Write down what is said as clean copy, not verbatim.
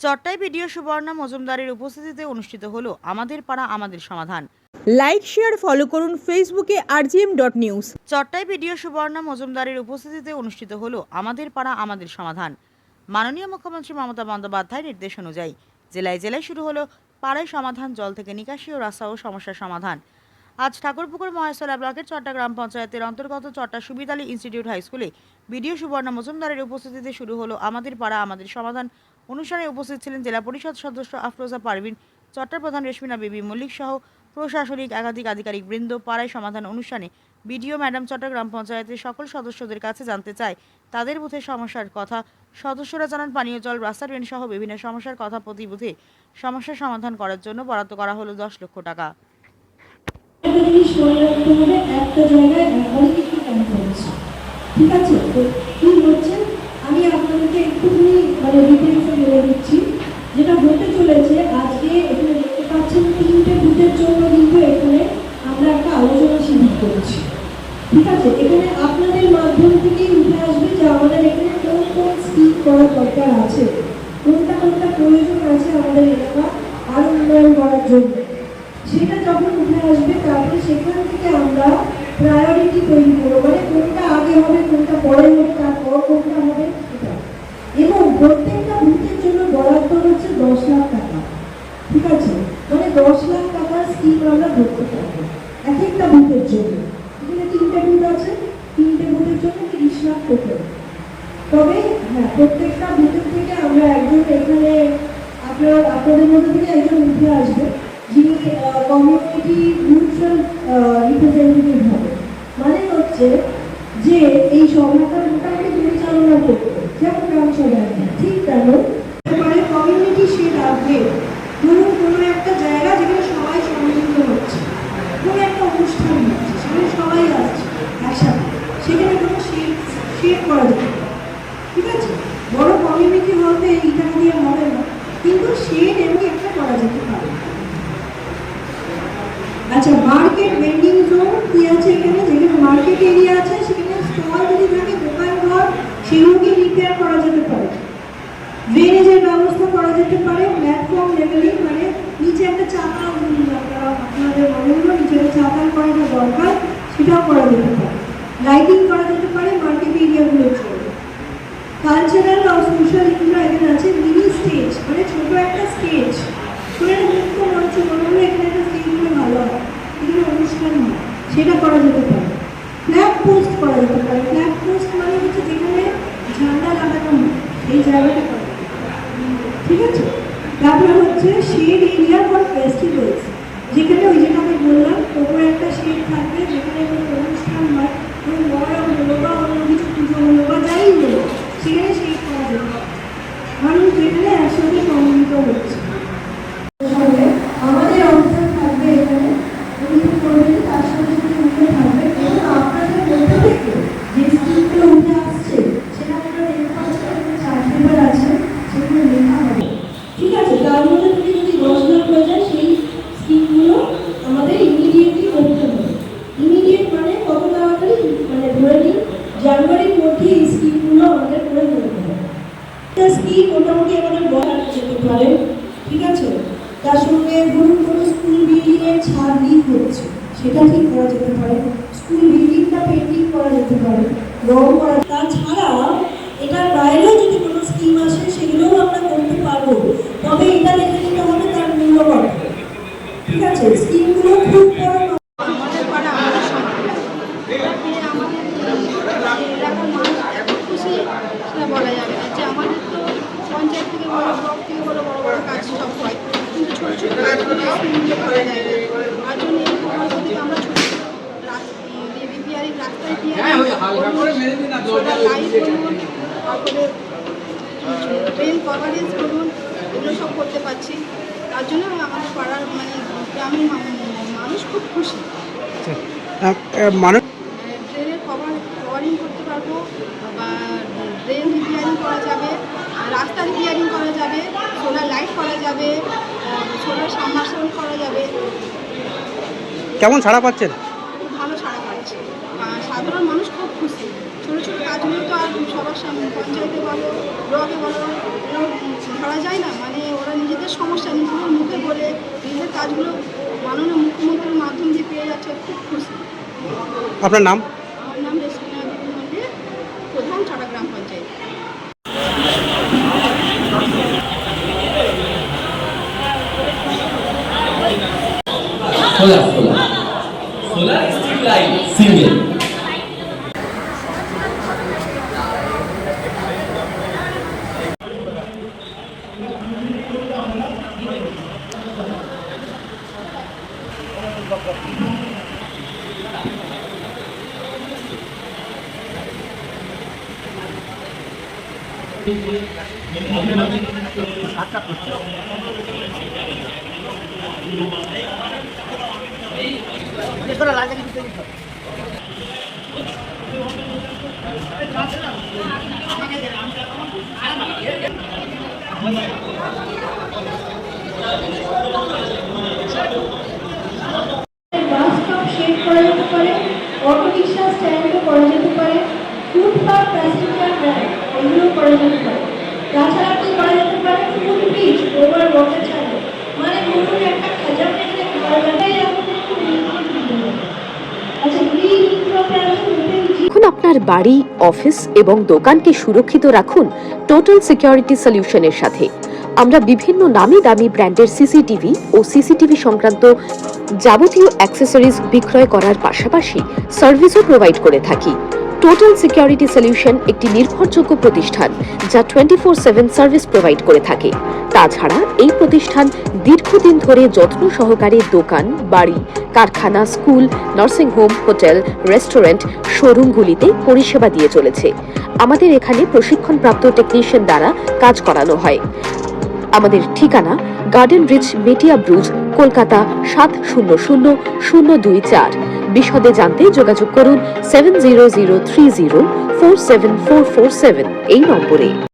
চট্টাই BDO Suborna মজুমদারের উপস্থিতিতে অনুষ্ঠিত হলো আমাদের পাড়া আমাদের সমাধান। লাইক শেয়ার ফলো করুন ফেসবুকে rgm.news। চট্টাই বিডিও সুবর্ণা মজুমদারের উপস্থিতিতে অনুষ্ঠিত হলো আমাদের পাড়া আমাদের সমাধান। মাননীয় মুখ্যমন্ত্রী মমতা বন্দ্যোপাধ্যায়ের নির্দেশ অনুযায়ী জেলায় জেলায় শুরু হলো পাড়ায় সমাধান, জল থেকে নিকাশি ও রাস্তা ও সমস্যার সমাধান। আজ ঠাকুরপুকুর মহেশতলা ব্লকের চট্টা গ্রাম পঞ্চায়েতের অন্তর্গত চট্টা সুবিদ আলী ইনস্টিটিউট হাই স্কুলে বিডিও সুবর্ণা মজুমদারের উপস্থিতিতে শুরু হলো আমাদের পাড়া আমাদের সমাধান। অনুষ্ঠানে উপস্থিত ছিলেন জেলা পরিষদ সদস্য আফরোজা পারভিন, চট্টার প্রধান রেশমিনা বিবি মল্লিক সহ প্রশাসনিক একাধিক আধিকারিক বৃন্দ। পাড়ায় সমাধান অনুষ্ঠানে বিডিও ম্যাডাম চট্টগ্রাম পঞ্চায়েতের সকল সদস্যদের কাছে জানতে চায় তাদের বুথের সমস্যার কথা। সদস্যরা জানান পানীয় জল, রাস্তা, ড্রেন সহ বিভিন্ন সমস্যার কথা। প্রতি বুথে সমস্যার সমাধান করার জন্য বরাদ্দ করা হলো 10 লক্ষ টাকা। একটা জায়গায় একবারই কিছু কাজ হচ্ছে, ঠিক আছে? তো কি হচ্ছে আমি আপনাদেরকে একটুখানি ডিটেলসে বলে দিচ্ছি। যেটা হতে চলেছে আজকে এখানে দেখতে পাচ্ছেন 3টে বুথের জন্য কিন্তু এখানে আমরা একটা আলোচনা শিবির করছি, ঠিক আছে? এখানে আপনাদের মাধ্যম থেকেই উঠে আসবে যে আমাদের এখানে কোন কোন স্কিম করার দরকার আছে, কোনটা কোনটা প্রয়োজন আছে আমাদের এলাকা আরো উন্নয়ন করার জন্য। সেটা যখন উঠে আসবে তারপরে সেখান থেকে আমরা প্রায়োরিটি তৈরি করবো, মানে কোনটা আগে হবে, কোনটা পরে হবে, তারপর কোনটা হবে সেটা। এবং প্রত্যেকটা বুথের জন্য বরাদ্দ হচ্ছে 10 লাখ টাকা, ঠিক আছে? মানে 10 লাখ টাকার স্কিম আমরা ধরতে পারবো এক একটা বুথের জন্য। এখানে 3টে বুথ আছে, 3টে বুথের জন্য 30 লাখ টোটাল। তবে হ্যাঁ, প্রত্যেকটা বুথের থেকে আমরা একজন এখানে আপনাদের মধ্যে থেকে একজন উঠে আসবে যিনি কমিউনিটি নিউট্রাল রিপ্রেজেন্টেটিভ হবে। মানে হচ্ছে যে এই সভাটা মোটামুটি পরিচালনা করবে, যেমন গ্রাম সভা, ঠিক তেমন কমিউনিটি সে রাখবে। ধরুন কোনো একটা জায়গা যেখানে সবাই সম্মিলিত হচ্ছে, কোনো একটা অনুষ্ঠান হচ্ছে, সেখানে সবাই আসছে একসাথে, সেখানে কোনো শেড করা যাবে, ঠিক আছে? বড় কমিউনিটি হতে এইটা দিয়ে হবে না, কিন্তু শেড এমনি একটা করা যেতে পারে। আচ্ছা, মার্কেট ভেন্ডিং জোন কি আছে এখানে? যেখানে মার্কেট এরিয়া আছে সেখানে স্টল যদি থাকে, দোকান ঘর, সেগুলোকে রিপেয়ার করা যেতে পারে। ড্রেনেজের ব্যবস্থা করা যেতে পারে। প্ল্যাটফর্ম লেভেলিং, মানে নিচে একটা চাকা, আপনাদের মনে হলো নিচে একটা চাকা করাটা দরকার, সেটাও করা যেতে পারে। লাইটিং করা যেতে পারে মার্কেট এরিয়াগুলোর জন্য। কালচারাল আর সোশ্যাল এগুলো এখানে আছে। মিনি স্টেজ, মানে ছোট একটা স্টেজ, কোনো একটা মুক্ত মঞ্চ, মনে হলো এখানে একটা স্টেজ হলে ভালো হয়, এখানে অনুষ্ঠান হয়, সেটা করা যেতে পারে। ফ্ল্যাগ পোস্ট করা যেতে পারে। ফ্ল্যাগ পোস্ট মানে হচ্ছে যেখানে ঝান্ডা লাগানো হয় সেই জায়গাটা করা, ঠিক আছে? তারপরে হচ্ছে শেড এরিয়া ফর ফেস্টিভ্যালস, যেখানে ওই যেটা আমি বললাম ওপরে একটা শেড থাকবে, যেখানে কোনো অনুষ্ঠান হয়, কোনো মরম হলো বা অন্য কিছু পুজো হলো বা যাই হলো, সেখানে শেড করা যেতে পারে। মানুষ যেখানে একসাথে সম্মিলিত হচ্ছে। আমাদের অবস্থান থাকবে এখানে, উনি করবেন, তার সাথে সাথে উঠে থাকবে। এবং আপনাদের মধ্যে থেকে যে স্কিমগুলো উঠে আসছে সেটা আমরা দেখতে পাচ্ছি এখানে চার্ট পেপার আছে, সেগুলো লেখা হবে, ঠিক আছে? তার মধ্যে থেকে যদি 10 লাখ হয়ে যায় সেই স্কিমগুলো আমাদের ইমিডিয়েটলি করতে হবে। ইমিডিয়েট মানে কত তাড়াতাড়ি, মানে ধরে নিন জানুয়ারির মধ্যে এই স্কিমগুলো আমাদের করে ফেলতে হবে। একটা স্কিম মোটামুটি আমাদের বলা যেতে পারে, ঠিক আছে? তার সঙ্গে ধরুন কোনো স্কুল বিল্ডিং এর ছাদ লিক হচ্ছে, সেটা ঠিক করা যেতে পারে। স্কুল বিল্ডিংটা পেন্টিং করা যেতে পারে, রং করা। তাছাড়া এটার বাইরেও যদি কোনো স্কিম আসে সেগুলোও আমরা করতে পারবো, তবে এটা দেখে নিতে হবে তার মূল্য কত, ঠিক আছে? স্কিমগুলো খুব বড় আমাদের পাড়া আমাদের সমাধান, এটা পেয়ে আমাদের এলাকার মানুষ এত খুশি সেটা বলা যাবে না। যে আমাদের তো পঞ্চায়েত থেকে বড়, ব্লক থেকে বড় বড় বড় কাজ সব হয়, কিন্তু ছোটো ছোটো কাজগুলো স্কুলগুলো করা যায় না। তার জন্য এই প্রকল্প থেকে আমরা ছোটো রিপেয়ারিং, রাস্তায় লাইট বলুন, তারপরে ট্রেন কভারেজ বলুন, এগুলো সব করতে পারছি। তার জন্য আমাদের পাড়ার মানে গ্রামের মানুষ খুব খুশি। ড্রেনের কভারিং করতে পারবো, বা ড্রেন রিপেয়ারিং করা যাবে, রাস্তা রিপেয়ারিং করা যাবে, সোলার লাইট করা যাবে, সোলার সাবমার্সিবল করা যাবে। কেমন ছাড়া পাচ্ছেন? খুব ভালো ছাড়া পাচ্ছে, সাধারণ মানুষ খুব খুশি। ছোটো ছোটো কাজগুলো তো আর সবার সামনে পঞ্চায়েতে বলো, ব্লকে বলো, ধরা যায় না। মানে তাদের সমস্যা নিজেদের মুখে বলে নিজেদের কাজগুলো মাননীয় মুখ্যমন্ত্রীর মাধ্যম দিয়ে পেয়ে যাচ্ছে, খুব খুশি। আপনার নাম? আমার নাম রেশমিনা দেবী মন্ডল, প্রধান ছড়া গ্রাম panchayat. Solar street light single. Bus stop shed করা যেতে পারে, অটো রিক্সা স্ট্যান্ডও করা যেতে পারে, ফুটপাথ প্যাসেঞ্জার ভ্যান এগুলো করা যেতে পারে। তাছাড়া কি করা যেতে পারে, foot bridge over water channel, মানে ধরুন একটা খাজার থেকে খাজাটাই আমাদের একটু নির্ভর দিতে হবে। আচ্ছা, গ্রিন ইনফ্রাস্ট্রাকচার হোটেল এখন আপনার বাড়ি, অফিস এবং দোকানকে সুরক্ষিত রাখুন টোটাল সিকিউরিটি সলিউশনের সাথে। আমরা বিভিন্ন নামি দামি ব্র্যান্ডের সিসিটিভি ও সিসিটিভি সংক্রান্ত যাবতীয় অ্যাক্সেসরিজ বিক্রয় করার পাশাপাশি সার্ভিসও প্রোভাইড করে থাকি। টোটাল সিকিউরিটি সলিউশন একটি নির্ভরযোগ্য প্রতিষ্ঠান যা 24/7 সার্ভিস প্রোভাইড করে থাকে। তাছাড়া এই প্রতিষ্ঠান দীর্ঘদিন ধরে যত্ন সহকারে দোকান, বাড়ি, কারখানা, school, nursing home, hotel, restaurant, শোরুমগুলিতে পরিষেবা দিয়ে চলেছে। আমাদের এখানে প্রশিক্ষণপ্রাপ্ত টেকনিশিয়ান দ্বারা কাজ করানো হয়। আমাদের ঠিকানা গার্ডেন রিচ, মেটিয়া ব্রুজ, কলকাতা 700024। বিশদে জানতে যোগাযোগ করুন 7003047447 এই নম্বরে।